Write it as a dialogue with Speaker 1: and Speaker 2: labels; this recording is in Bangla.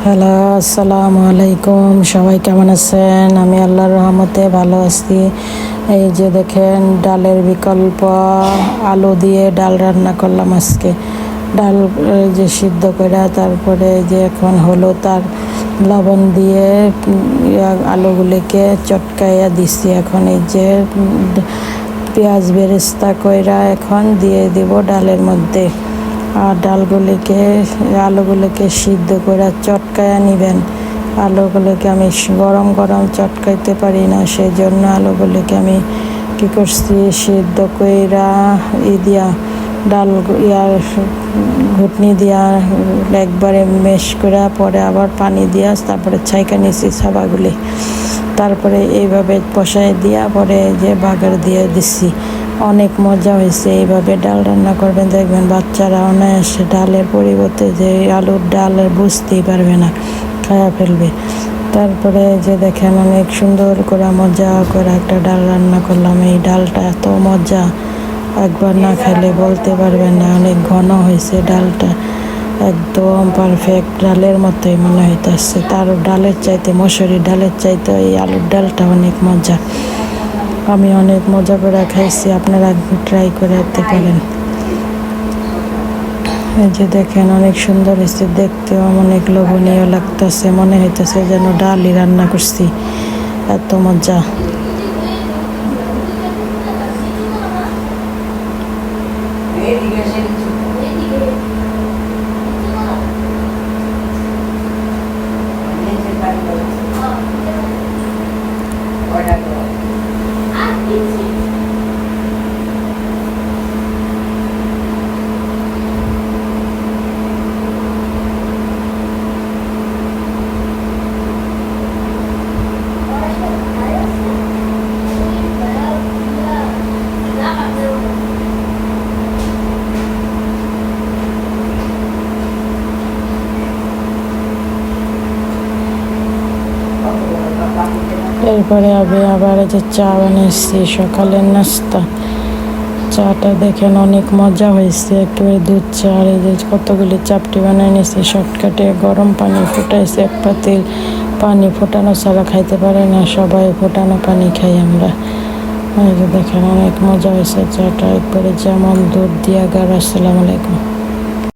Speaker 1: হ্যালো, আসসালামু আলাইকুম। সবাই কেমন আছেন? আমি আল্লাহর রহমতে ভালো আছি। এই যে দেখেন, ডালের বিকল্প আলু দিয়ে ডাল রান্না করলাম আজকে। ডাল যে সিদ্ধ করে তারপরে যে এখন হলুদ আর লবণ দিয়ে আলুগুলিকে চটকাইয়া দিছি। এখন এই যে পেঁয়াজ বেরেস্তা কইরা এখন দিয়ে দিব ডালের মধ্যে। আর আলুগুলোকে সিদ্ধ করে চটকায়া নেবেন। আলুগুলোকে আমি গরম গরম চটকাইতে পারি না, সেই জন্য আলুগুলোকে আমি কী করছি, সিদ্ধ কইরা দিয়া ডাল ঘুটনি দিয়া একবারে মেশ করে পরে আবার পানি দিয়া তারপরে ছাইকা নিছি সাবাগুলি। তারপরে এইভাবে বসাই দিয়া পরে যে বাগার দিয়ে দিচ্ছি। অনেক মজা হয়েছে। এইভাবে ডাল রান্না করবেন, দেখবেন বাচ্চারা অনায়াসে ডালের পরিবর্তে যে আলুর ডাল বুঝতেই পারবে না, খায়া ফেলবে। তারপরে যে দেখেন অনেক সুন্দর করে মজা করে একটা ডাল রান্না করলাম। এই ডালটা এত মজা, একবার না খেলে বলতে পারবেন না। অনেক ঘন হয়েছে ডালটা, একদম পারফেক্ট ডালের মতোই মনে হইতেছে। তার ডালের চাইতে, মসুরি ডালের চাইতে এই আলুর ডালটা অনেক মজা। আমি অনেক মজা করে খাইছি, আপনারা ট্রাই করে দেখতে পারেন। এই যে দেখেন অনেক সুন্দর হয়েছে, দেখতেও অনেক লোভনীয় লাগতেছে, মনে হইতেছে যেন ডালই রান্না করছি, এত মজা। এরপরে আমি আবার যে চা বানিয়েছি, সকালের নাস্তা। চাটা দেখেন অনেক মজা হয়েছে, একেবারে দুধ চা। আর এই যে কতগুলি চাপটি বানিয়ে নিয়েছি শর্টকাটে। গরম পানি ফুটাইছে, এক পাতিল পানি ফোটানো ছাড়া খাইতে পারে না সবাই, ফোটানো পানি খাই আমরা। এই যে দেখেন অনেক মজা হয়েছে চাটা, একবারে যেমন দুধ দিয়া গাঢ়। আসসালামু আলাইকুম।